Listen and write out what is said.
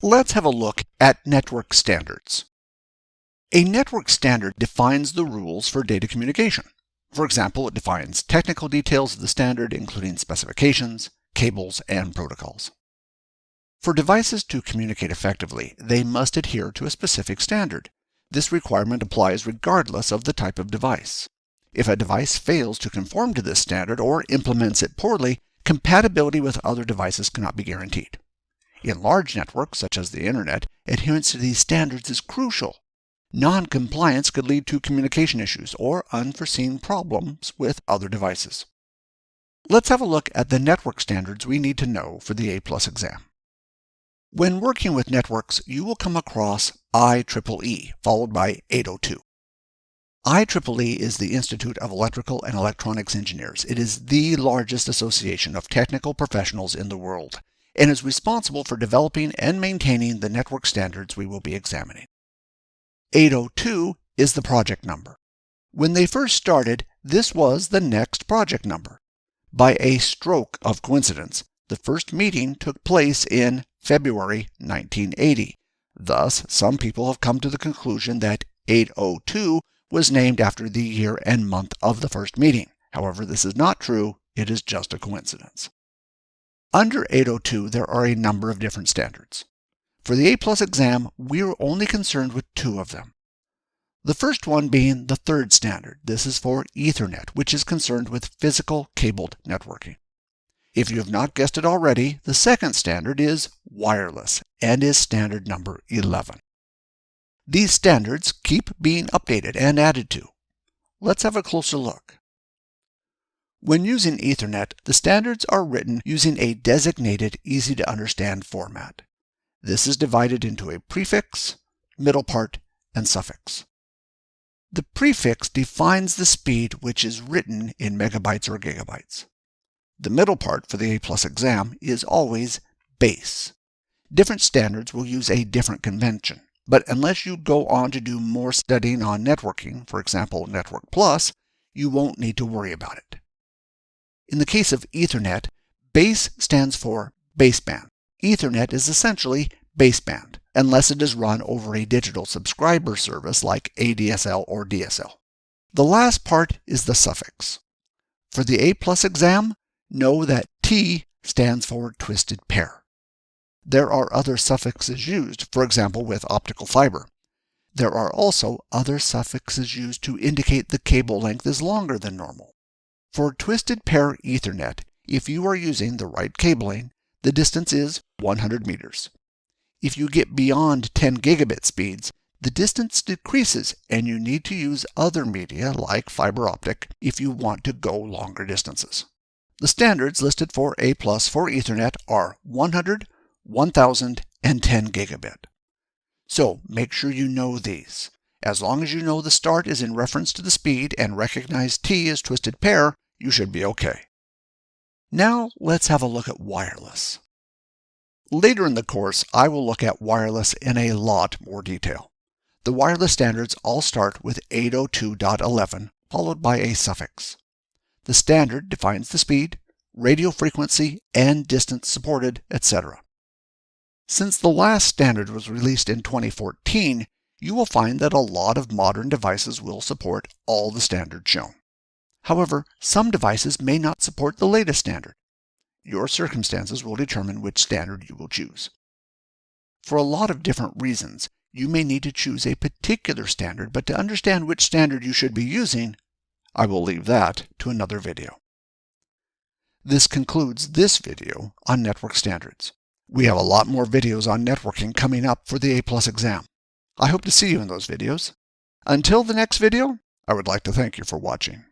Let's have a look at network standards. A network standard defines the rules for data communication. For example, it defines technical details of the standard, including specifications, cables, and protocols. For devices to communicate effectively, they must adhere to a specific standard. This requirement applies regardless of the type of device. If a device fails to conform to this standard or implements it poorly, compatibility with other devices cannot be guaranteed. In large networks, such as the Internet, adherence to these standards is crucial. Non-compliance could lead to communication issues or unforeseen problems with other devices. Let's have a look at the network standards we need to know for the A+ exam. When working with networks, you will come across IEEE, followed by 802. IEEE is the Institute of Electrical and Electronics Engineers. It is the largest association of technical professionals in the world, and is responsible for developing and maintaining the network standards we will be examining. 802 is the project number. When they first started, this was the next project number. By a stroke of coincidence, the first meeting took place in February 1980. Thus, some people have come to the conclusion that 802 was named after the year and month of the first meeting. However, this is not true. It is just a coincidence. Under 802, there are a number of different standards. For the A+ exam, we are only concerned with two of them. The first one being the third standard. This is for Ethernet, which is concerned with physical cabled networking. If you have not guessed it already, the second standard is wireless and is standard number 11. These standards keep being updated and added to. Let's have a closer look. When using Ethernet, the standards are written using a designated, easy-to-understand format. This is divided into a prefix, middle part, and suffix. The prefix defines the speed which is written in megabytes or gigabytes. The middle part for the A+ exam is always base. Different standards will use a different convention, but unless you go on to do more studying on networking, for example, Network Plus, you won't need to worry about it. In the case of Ethernet, base stands for baseband. Ethernet is essentially baseband, unless it is run over a digital subscriber service like ADSL or DSL. The last part is the suffix. For the A+ exam, know that T stands for twisted pair. There are other suffixes used, for example with optical fiber. There are also other suffixes used to indicate the cable length is longer than normal. For twisted pair Ethernet, if you are using the right cabling, the distance is 100 meters. If you get beyond 10 gigabit speeds, the distance decreases and you need to use other media like fiber optic if you want to go longer distances. The standards listed for A+ for Ethernet are 100, 1000, and 10 gigabit. So make sure you know these. As long as you know the start is in reference to the speed and recognize T as twisted pair, you should be okay. Now let's have a look at wireless. Later in the course, I will look at wireless in a lot more detail. The wireless standards all start with 802.11, followed by a suffix. The standard defines the speed, radio frequency, and distance supported, etc. Since the last standard was released in 2014, you will find that a lot of modern devices will support all the standards shown. However, some devices may not support the latest standard. Your circumstances will determine which standard you will choose. For a lot of different reasons, you may need to choose a particular standard, but to understand which standard you should be using, I will leave that to another video. This concludes this video on network standards. We have a lot more videos on networking coming up for the A+ exam. I hope to see you in those videos. Until the next video, I would like to thank you for watching.